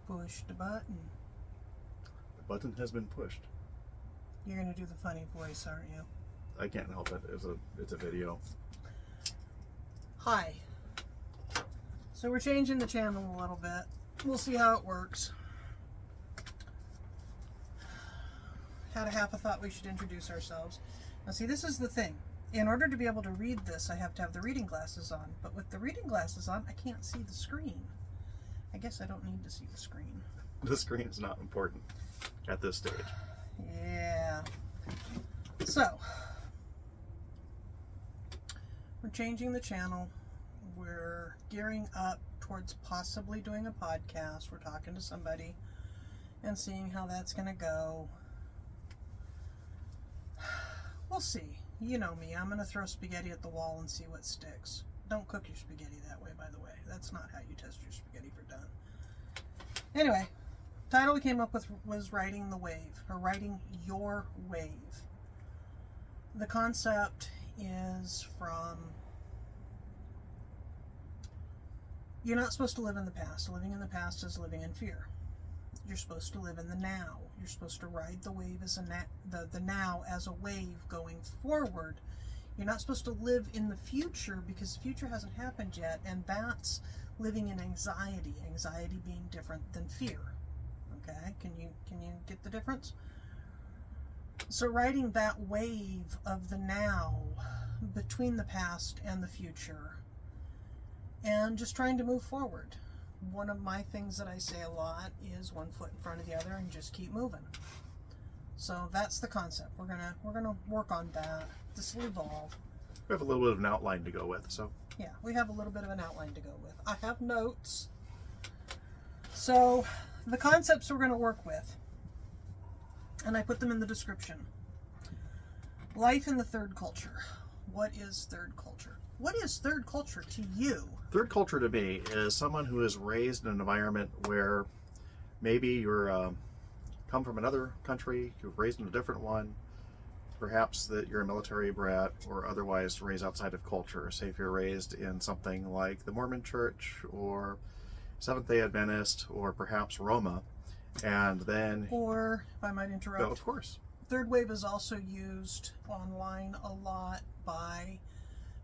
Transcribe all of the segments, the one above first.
Push the button. The button has been pushed. You're going to do the funny voice, aren't you? I can't help it. It's a video. Hi. So we're changing the channel a little bit. We'll see how it works. Had a half a thought we should introduce ourselves. Now see, this is the thing. In order to be able to read this, I have to have the reading glasses on. But with the reading glasses on, I can't see the screen. I guess I don't need to see the screen. The screen is not important at this stage. Yeah. So, we're changing the channel. We're gearing up towards possibly doing a podcast. We're talking to somebody and seeing how that's going to go. We'll see. You know me. I'm going to throw spaghetti at the wall and see what sticks. Don't cook your spaghetti that way, by the way. That's not how you test your spaghetti for done. Anyway, title we came up with was Riding the Wave, or Riding Your Wave. The concept is from, you're not supposed to live in the past. Living in the past is living in fear. You're supposed to live in the now. You're supposed to ride the wave as the now as a wave going forward. You're not supposed to live in the future because the future hasn't happened yet, and that's living in anxiety. Anxiety being different than fear. Okay, can you get the difference? So riding that wave of the now between the past and the future, and just trying to move forward. One of my things that I say a lot is one foot in front of the other and just keep moving. So that's the concept. We're gonna work on that. This will evolve. We have a little bit of an outline to go with, so. Yeah, we have a little bit of an outline to go with. I have notes. So the concepts we're going to work with, and I put them in the description. Life in the third culture. What is third culture? What is third culture to you? Third culture to me is someone who is raised in an environment where maybe you're come from another country, you're raised in a different one, perhaps that you're a military brat or otherwise raised outside of culture. Say if you're raised in something like the Mormon Church or Seventh-day Adventist or perhaps Roma, and then... Or, if I might interrupt... No, of course. Third wave is also used online a lot by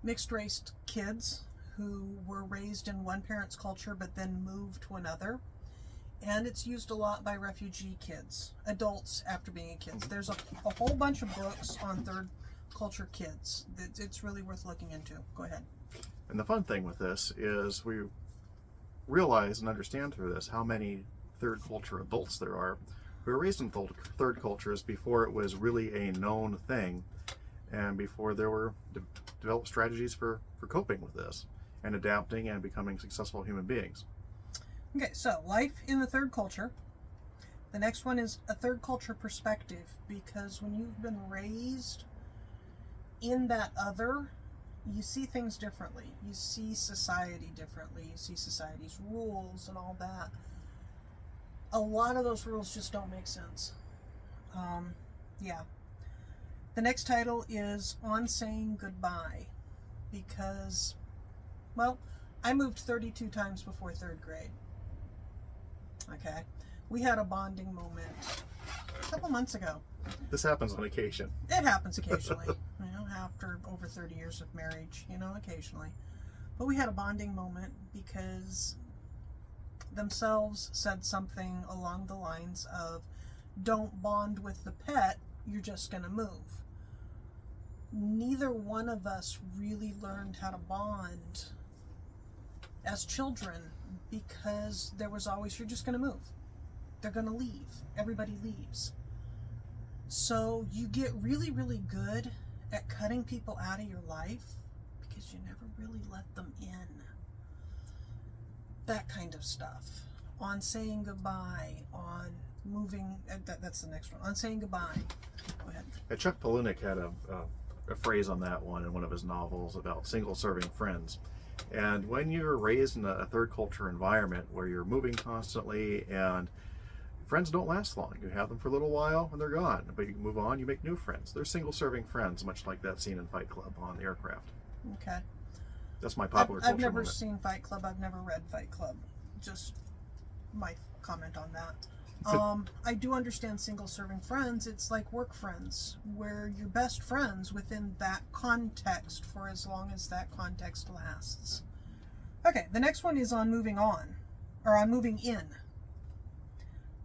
mixed-race kids who were raised in one parent's culture but then moved to another. And it's used a lot by refugee kids, adults after being kids. There's a whole bunch of books on third culture kids. It's really worth looking into. Go ahead. And the fun thing with this is we realize and understand through this how many third culture adults there are who were raised in third cultures before it was really a known thing and before there were developed strategies for coping with this and adapting and becoming successful human beings. Okay, so life in the third culture. The next one is a third culture perspective, because when you've been raised in that other, you see things differently. You see society differently. You see society's rules and all that. A lot of those rules just don't make sense. Yeah. The next title is On Saying Goodbye, because, well, I moved 32 times before third grade. Okay, we had a bonding moment a couple months ago. This happens on occasion. It happens occasionally, you know, after over 30 years of marriage, you know, occasionally. But we had a bonding moment because themselves said something along the lines of, don't bond with the pet, you're just going to move. Neither one of us really learned how to bond as children, because there was always, you're just going to move. They're going to leave. Everybody leaves. So you get really, really good at cutting people out of your life because you never really let them in. That kind of stuff. On saying goodbye, on moving, that's the next one. On saying goodbye. Go ahead. Chuck Palahniuk had a phrase on that one in one of his novels about single-serving friends. And when you're raised in a third culture environment where you're moving constantly and friends don't last long, you have them for a little while and they're gone, but you move on, you make new friends. They're single-serving friends, much like that scene in Fight Club on the aircraft. Okay. That's my popular culture I've never moment. seen Fight Club. I've never read Fight Club. Just my comment on that. I do understand single serving friends. It's like work friends, where you're best friends within that context for as long as that context lasts. Okay, the next one is on moving on, or on moving in.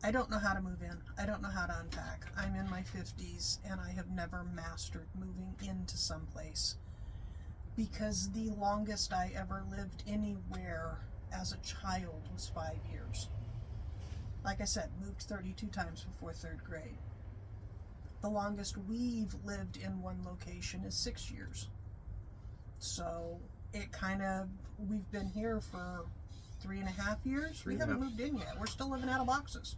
I don't know how to move in. I don't know how to unpack. I'm in my 50s and I have never mastered moving into someplace, because the longest I ever lived anywhere as a child was 5 years. Like I said, moved 32 times before 3rd grade. The longest we've lived in one location is 6 years. So it kind of, we've been here for 3.5 years. We haven't moved in yet. We're still living out of boxes.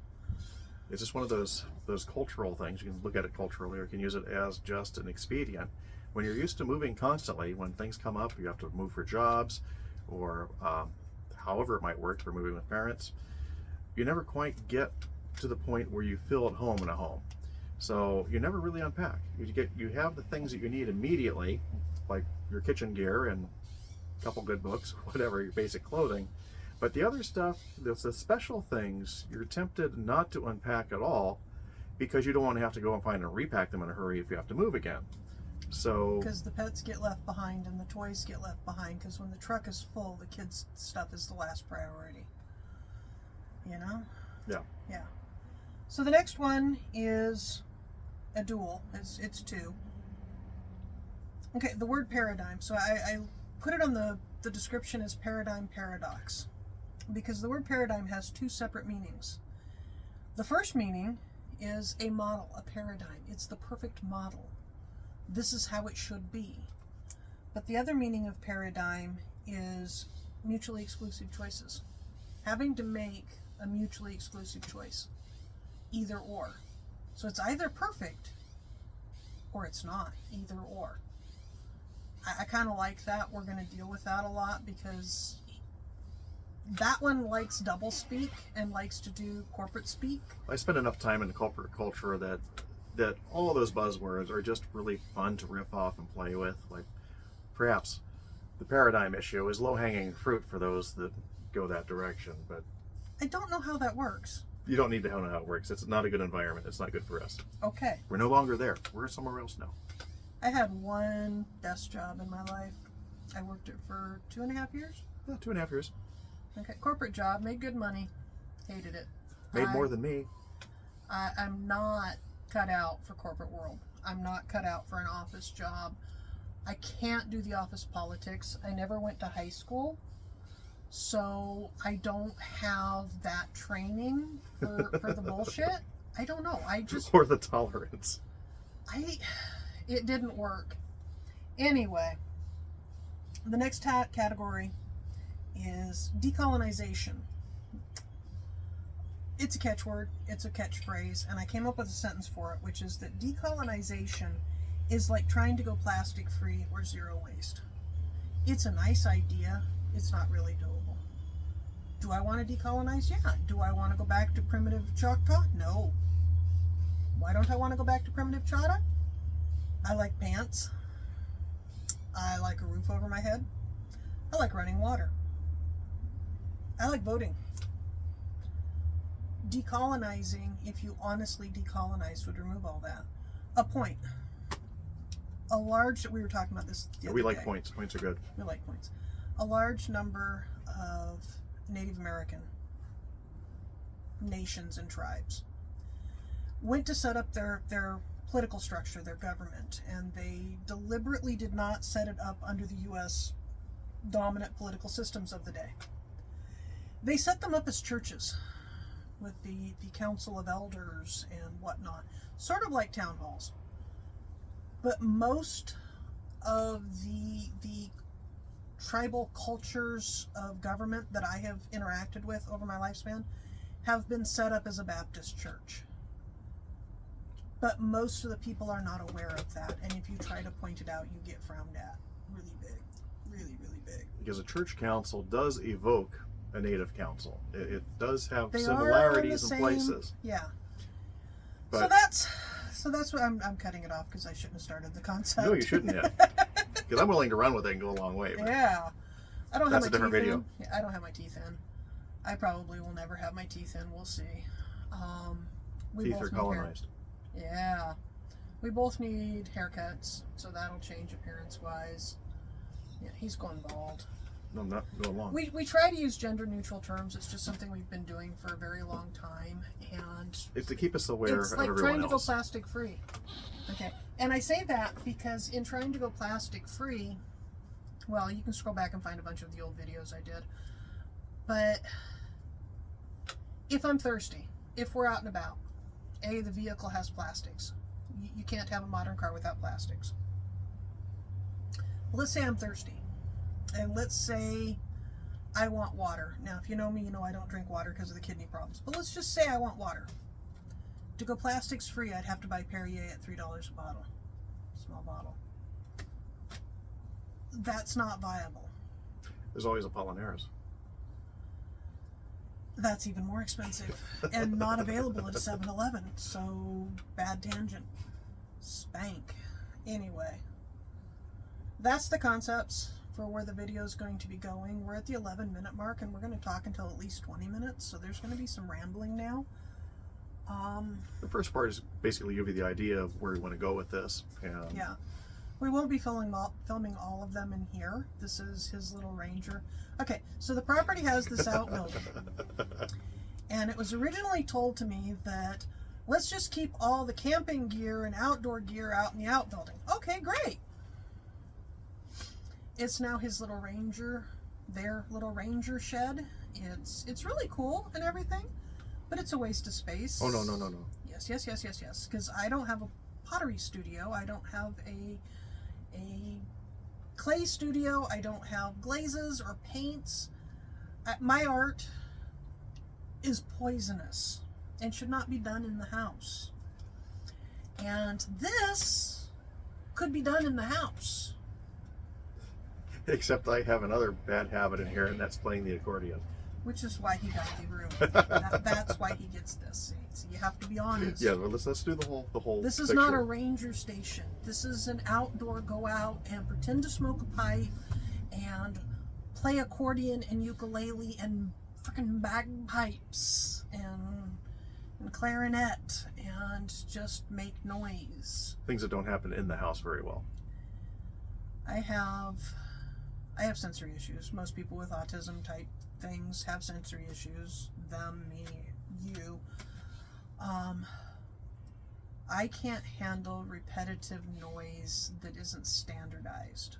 It's just one of those cultural things. You can look at it culturally, or you can use it as just an expedient. When you're used to moving constantly, when things come up, you have to move for jobs, or however it might work for moving with parents, you never quite get to the point where you feel at home in a home. So you never really unpack. You have the things that you need immediately, like your kitchen gear and a couple good books, whatever, your basic clothing. But the other stuff, the special things, you're tempted not to unpack at all, because you don't want to have to go and find and repack them in a hurry if you have to move again. So because the pets get left behind and the toys get left behind, because when the truck is full, the kids' stuff is the last priority. You know? Yeah. Yeah. So the next one is a dual. It's two. Okay, the word paradigm. So I put it on the description as paradigm paradox, because the word paradigm has two separate meanings. The first meaning is a model, a paradigm. It's the perfect model. This is how it should be. But the other meaning of paradigm is mutually exclusive choices. Having to make a mutually exclusive choice. Either or. So it's either perfect or it's not. Either or. I kind of like that. We're going to deal with that a lot, because that one likes double speak and likes to do corporate speak. I spend enough time in the corporate culture that all those buzzwords are just really fun to riff off and play with. Like, perhaps the paradigm issue is low-hanging fruit for those that go that direction, but I don't know how that works. you don't need to know how it works. It's not a good environment. It's not good for us. Okay. We're no longer there. We're somewhere else now. I had one desk job in my life. I worked it for 2.5 years. Yeah, 2.5 years. Okay, corporate job, made good money, hated it. Made more than me. I'm not cut out for corporate world. I'm not cut out for an office job. I can't do the office politics. I never went to high school, so I don't have that training for the bullshit. I don't know. Or the tolerance. It didn't work. Anyway, the next category is decolonization. It's a catchword, it's a catchphrase, and I came up with a sentence for it, which is that decolonization is like trying to go plastic free or zero waste. It's a nice idea, it's not really doable. Do I want to decolonize? Yeah. Do I want to go back to primitive Choctaw? No. Why don't I want to go back to primitive Choctaw? I like pants. I like a roof over my head. I like running water. I like voting. Decolonizing, if you honestly decolonized, would remove all that. A point. We were talking about this the other We like day. points. Points are good. We like points. A large number of Native American nations and tribes went to set up their political structure, their government, and they deliberately did not set it up under the U.S. dominant political systems of the day. They set them up as churches with the council of elders and whatnot, sort of like town halls. But most of the tribal cultures of government that I have interacted with over my lifespan have been set up as a Baptist church. But most of the people are not aware of that, and if you try to point it out, you get frowned at really big. Really, really big. Because a church council does evoke a native council. It does have They similarities are in places. Yeah. But so that's what I'm cutting it off, because I shouldn't have started the concept. no, you shouldn't have. Because I'm willing to run with it and go a long way. But Yeah. I don't that's have a my different teeth video. in. Yeah, I don't have my teeth in. I probably will never have my teeth in. We'll see. We Teeth both are need colonized. Yeah. We both need haircuts, so that'll change appearance-wise. Yeah, he's going bald. No, not going long. We try to use gender-neutral terms. It's just something we've been doing for a very long time, and It's to keep us aware it's of like everyone trying to go else. plastic-free. Okay, and I say that because in trying to go plastic-free, well, you can scroll back and find a bunch of the old videos I did, but if I'm thirsty, if we're out and about, the vehicle has plastics. You can't have a modern car without plastics. Let's say I'm thirsty, and let's say I want water. Now, if you know me, you know I don't drink water because of the kidney problems, but let's just say I want water. To go plastics free, I'd have to buy Perrier at $3 a bottle, small bottle. That's not viable. There's always Apollinaris. That's even more expensive and not available at 7-Eleven. So, bad tangent. Spank. Anyway, that's the concepts for where the video is going to be going. We're at the 11-minute mark, and we're going to talk until at least 20 minutes. So there's going to be some rambling now. The first part is basically give you the idea of where you want to go with this. And Yeah. We won't be filming all of them in here. This is his little Ranger. Okay, so the property has this outbuilding. And it was originally told to me that let's just keep all the camping gear and outdoor gear out in the outbuilding. Okay, great. It's now his little Ranger, their little Ranger shed. It's really cool and everything, but it's a waste of space. Oh, no. Yes. Because I don't have a pottery studio. I don't have a clay studio. I don't have glazes or paints. My art is poisonous and should not be done in the house. And this could be done in the house. Except I have another bad habit in here, and that's playing the accordion. Which is why he got the room. That's why he gets this. So you have to be honest. Yeah, well, let's do the whole. This is picture. not a ranger station. This is an outdoor go out and pretend to smoke a pipe and play accordion and ukulele and freaking bagpipes and clarinet and just make noise. Things that don't happen in the house very well. I have sensory issues. Most people with autism type things have sensory issues. Them, me, you. I can't handle repetitive noise that isn't standardized.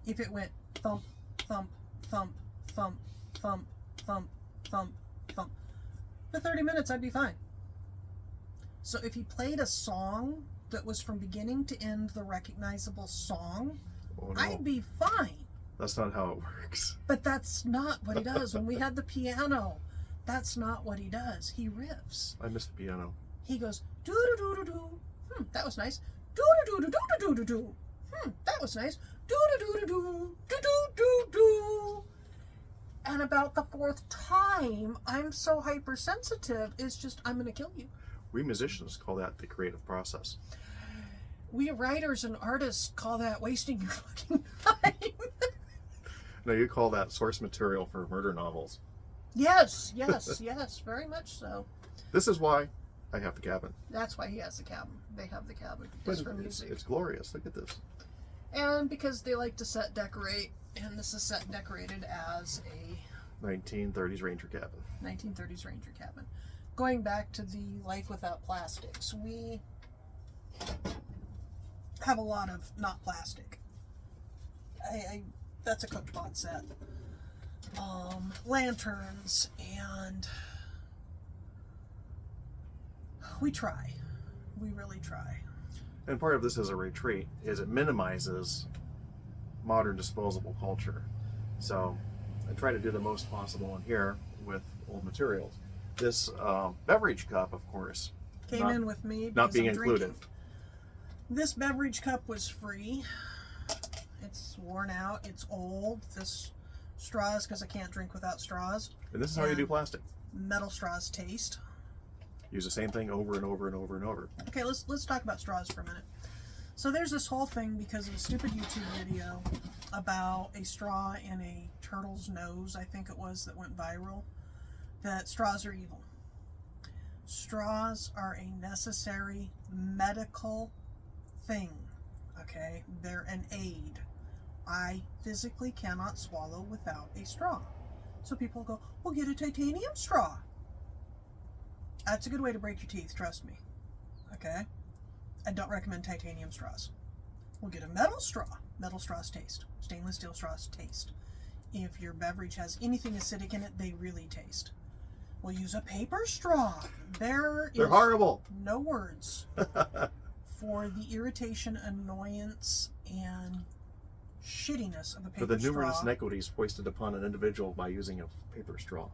If it went thump, thump, thump, thump, thump, thump, thump, thump, for 30 minutes I'd be fine. So if he played a song that was from beginning to end the recognizable song, Oh, no. I'd be fine. That's not how it works. But that's not what he does. When we had the piano, that's not what he does. He riffs. I missed the piano. He goes, doo doo doo doo doo. That was nice. Doo doo doo doo doo doo doo. That was nice. Doo doo doo doo doo doo doo doo. And about the fourth time, I'm so hypersensitive, it's just, I'm going to kill you. We musicians call that the creative process. We writers and artists call that wasting your fucking time. No, you call that source material for murder novels. Yes, very much so. This is why I have the cabin. That's why he has the cabin. They have the cabin. But It's for music. it's glorious. Look at this. And because they like to set decorate, and this is set decorated as a 1930s Ranger cabin. 1930s Ranger cabin. Going back to the life without plastics, we have a lot of not plastic. That's a cooked pot set. Lanterns, and we try. We really try. And part of this as a retreat is it minimizes modern disposable culture. So I try to do the most possible in here with old materials. This beverage cup, of course, Came in with me. not because being I'm included. drinking. This beverage cup was free. It's worn out. It's old. This straws, because I can't drink without straws. And this is how you do plastic. Metal straws taste. Use the same thing over and over and over and over. Okay, let's talk about straws for a minute. So there's this whole thing because of a stupid YouTube video about a straw in a turtle's nose, I think it was, that went viral. that straws are evil. Straws are a necessary medical thing, okay? They're an aid. I physically cannot swallow without a straw. So people go, well, get a titanium straw. That's a good way to break your teeth, trust me. Okay? I don't recommend titanium straws. We'll get a metal straw. Metal straws taste. Stainless steel straws taste. If your beverage has anything acidic in it, they really taste. We'll use a paper straw. They're horrible. No words for the irritation, annoyance, and shittiness of a paper straw. For the numerous inequities foisted upon an individual by using a paper straw.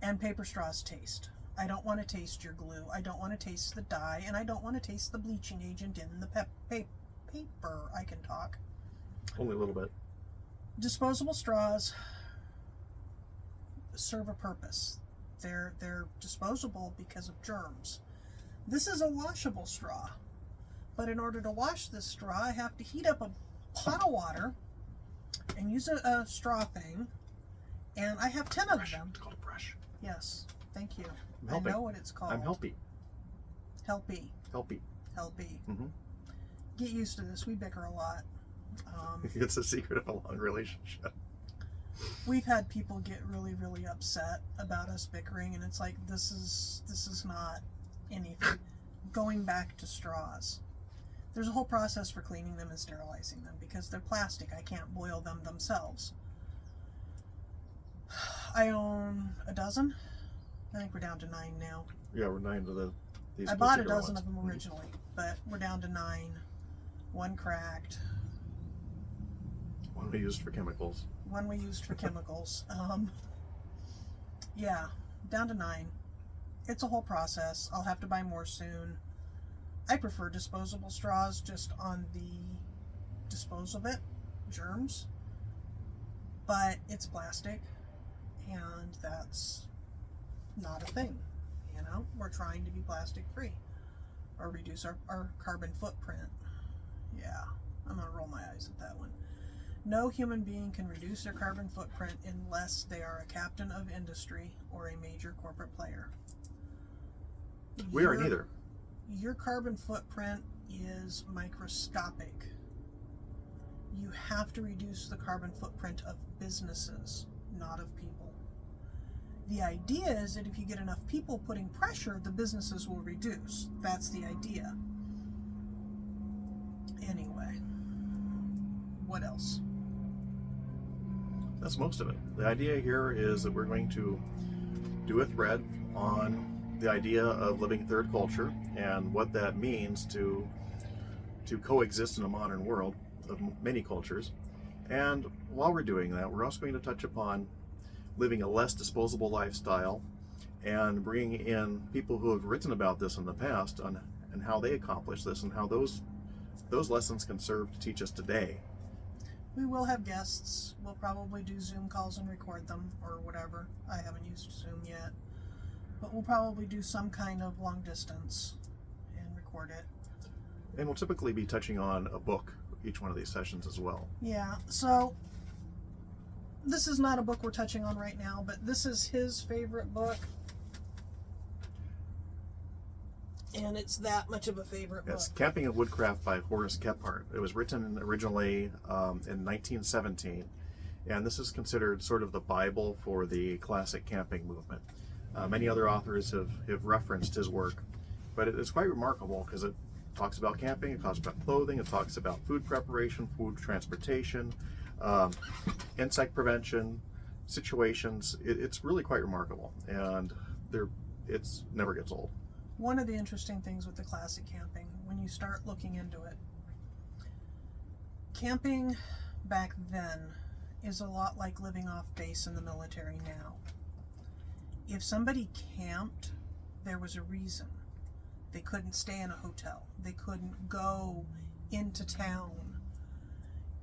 And paper straws taste. I don't want to taste your glue. I don't want to taste the dye, and I don't want to taste the bleaching agent in the paper. I can talk. Only a little bit. Disposable straws serve a purpose. They're disposable because of germs. This is a washable straw, but in order to wash this straw, I have to heat up a pot of water and use a straw thing, and I have 10 of them. It's called a brush. Yes, thank you. I know what it's called. I'm helpy. Helpy. Helpy. Helpy. Mm-hmm. Get used to this. We bicker a lot. It's a secret of a long relationship. We've had people get really, really upset about us bickering, and it's like, this is not anything. Going back to straws. There's a whole process for cleaning them and sterilizing them because they're plastic. I can't boil them themselves. I own a dozen. I think we're down to 9 now. Yeah, we're 9 to these. I bought a particular dozen ones. of them originally, but we're down to 9. 1 cracked. One we used for chemicals. 1 we used for chemicals. Yeah, down to 9. It's a whole process. I'll have to buy more soon. I prefer disposable straws just on the dispose of it, germs. But it's plastic, and that's not a thing. You know, we're trying to be plastic free or reduce our carbon footprint. Yeah, I'm gonna roll my eyes at that one. No human being can reduce their carbon footprint unless they are a captain of industry or a major corporate player. We are neither. Your carbon footprint is microscopic. You have to reduce the carbon footprint of businesses, not of people. The idea is that if you get enough people putting pressure, the businesses will reduce. That's the idea. Anyway, what else? That's most of it. The idea here is that we're going to do a thread on the idea of living third culture and what that means to coexist in a modern world of many cultures. And while we're doing that, we're also going to touch upon living a less disposable lifestyle and bringing in people who have written about this in the past and how they accomplished this and how those lessons can serve to teach us today. We will have guests. We'll probably do Zoom calls and record them or whatever. I haven't used Zoom yet. But we'll probably do some kind of long distance and record it. And we'll typically be touching on a book each one of these sessions as well. Yeah, so this is not a book we're touching on right now, but this is his favorite book. And it's that much of a favorite book. It's Camping and Woodcraft by Horace Kephart. It was written originally in 1917, and this is considered sort of the Bible for the classic camping movement. Many other authors have referenced his work, but it is quite remarkable because it talks about camping, it talks about clothing, it talks about food preparation, food transportation, insect prevention, situations. It's really quite remarkable, and it's never gets old. One of the interesting things with the classic camping, when you start looking into it, camping back then is a lot like living off base in the military now. If somebody camped, there was a reason. They couldn't stay in a hotel. They couldn't go into town.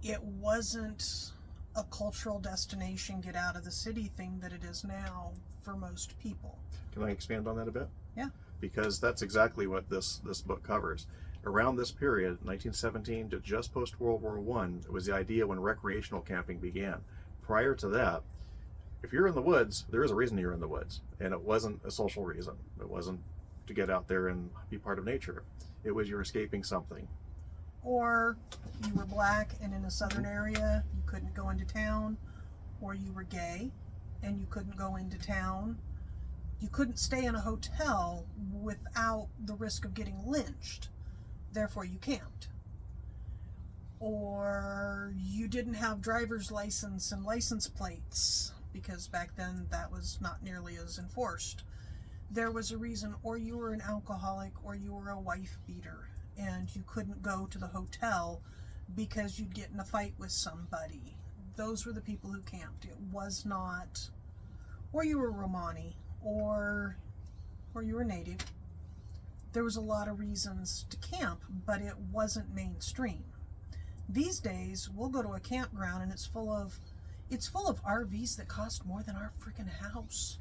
It wasn't a cultural destination, get out of the city thing that it is now for most people. Can I expand on that a bit? Yeah. Because that's exactly what this book covers. Around this period, 1917 to just post World War I, it was the idea when recreational camping began. Prior to that, if you're in the woods, there is a reason you're in the woods, and it wasn't a social reason. It wasn't to get out there and be part of nature. It was you're escaping something. Or you were black and in a southern area, you couldn't go into town, or you were gay and you couldn't go into town. You couldn't stay in a hotel without the risk of getting lynched. Therefore, you camped. Or you didn't have driver's license and license plates, because back then that was not nearly as enforced. There was a reason, or you were an alcoholic, or you were a wife beater, and you couldn't go to the hotel because you'd get in a fight with somebody. Those were the people who camped. It was not, or you were Romani, or you were Native. There was a lot of reasons to camp, but it wasn't mainstream. These days, we'll go to a campground and it's full of RVs that cost more than our freaking house.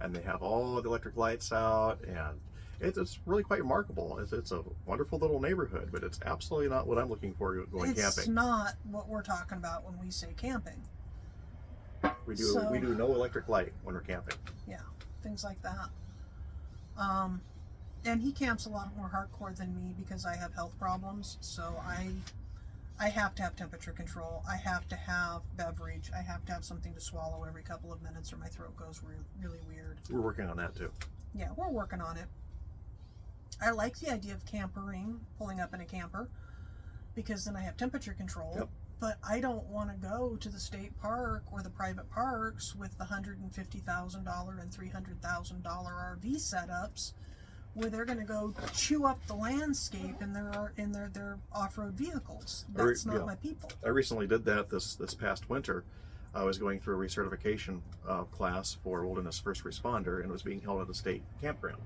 And they have all the electric lights out, and it's really quite remarkable. It's a wonderful little neighborhood, but it's absolutely not what I'm looking for going camping. It's not what we're talking about when we say camping. We do no electric light when we're camping. Yeah, things like that. And he camps a lot more hardcore than me because I have health problems. So I have to have temperature control. I have to have beverage. I have to have something to swallow every couple of minutes or my throat goes really weird. We're working on that too. Yeah, we're working on it. I like the idea of campering, pulling up in a camper, because then I have temperature control. Yep. But I don't want to go to the state park or the private parks with the $150,000 and $300,000 RV setups, where they're going to go chew up the landscape in their off-road vehicles. That's not my people. I recently did that this past winter. I was going through a recertification class for wilderness first responder, and it was being held at a state campground.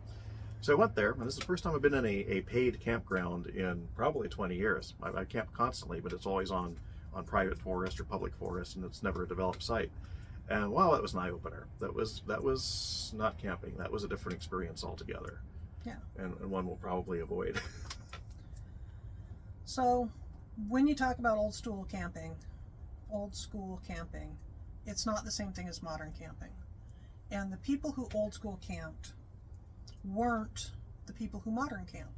So I went there, and this is the first time I've been in a paid campground in probably 20 years. I camp constantly, but it's always on private forest or public forest, and it's never a developed site. And wow, that was an eye-opener. That was not camping. That was a different experience altogether. Yeah. And one we'll probably avoid. So when you talk about old school camping, it's not the same thing as modern camping. And the people who old school camped weren't the people who modern camp.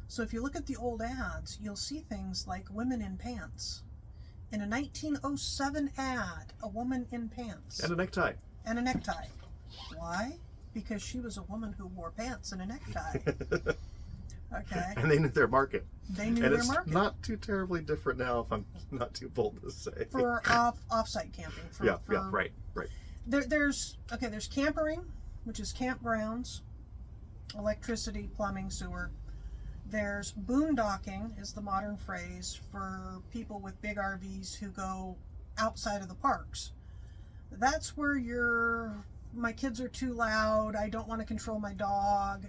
So if you look at the old ads, you'll see things like women in pants. In a 1907 ad, a woman in pants. And a necktie. And a necktie. Why? Because she was a woman who wore pants and a necktie. Okay. And they knew their market. They knew their market. And it's not too terribly different now, if I'm not too bold to say. For off-site camping. Right. There's campering, which is campgrounds, electricity, plumbing, sewer. There's boondocking, is the modern phrase for people with big RVs who go outside of the parks. That's where my kids are too loud, I don't want to control my dog,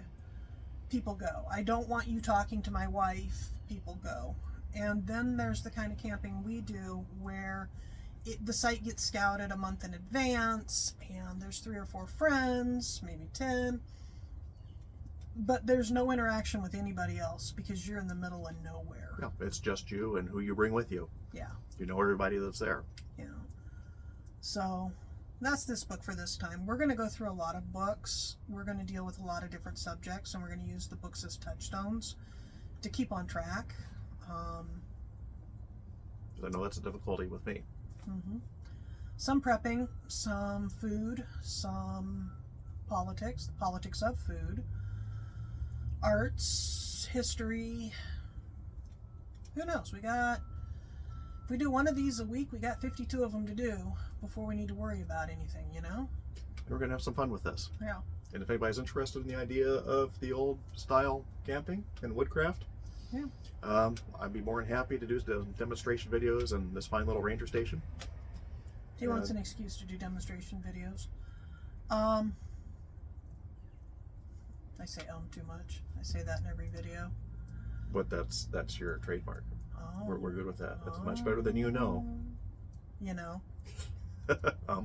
people go. I don't want you talking to my wife, people go. And then there's the kind of camping we do where the site gets scouted a month in advance, and there's 3 or 4 friends, maybe 10, but there's no interaction with anybody else because you're in the middle of nowhere. Yeah, it's just you and who you bring with you. Yeah. You know everybody that's there. Yeah. So that's this book for this time. We're going to go through a lot of books. We're going to deal with a lot of different subjects, and we're going to use the books as touchstones to keep on track. I know that's a difficulty with me. Mm-hmm. Some prepping, some food, some politics, the politics of food, arts, history. Who knows? If we do one of these a week, we got 52 of them to do before we need to worry about anything, you know? And we're going to have some fun with this. Yeah. And if anybody's interested in the idea of the old style camping and woodcraft, yeah, I'd be more than happy to do demonstration videos in this fine little ranger station. He wants an excuse to do demonstration videos. I say too much. I say that in every video. But that's your trademark. Oh. We're good with that. That's much better than you know. You know. I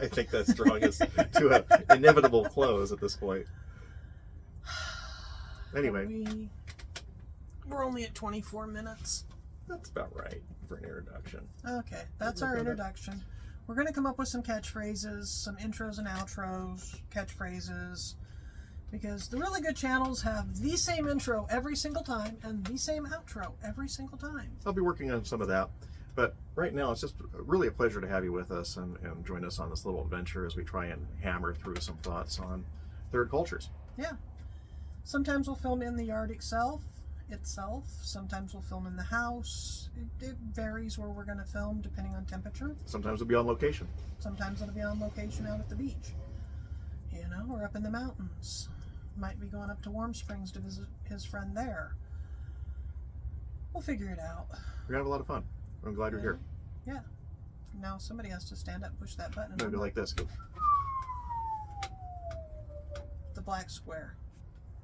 think that's drawing us to an inevitable close at this point. Anyway. We're only at 24 minutes. That's about right for an introduction. Okay, that's our introduction. We're going to come up with some catchphrases, some intros and outros, catchphrases, because the really good channels have the same intro every single time and the same outro every single time. I'll be working on some of that. But right now, it's just really a pleasure to have you with us and join us on this little adventure as we try and hammer through some thoughts on third cultures. Yeah. Sometimes we'll film in the yard itself. Sometimes we'll film in the house. It varies where we're going to film depending on temperature. Sometimes we'll be on location. Sometimes it'll be on location out at the beach. You know, or up in the mountains. Might be going up to Warm Springs to visit his friend there. We'll figure it out. We're going to have a lot of fun. I'm glad you're here. Yeah. Now somebody has to stand up and push that button. Maybe like this. Go. The black square.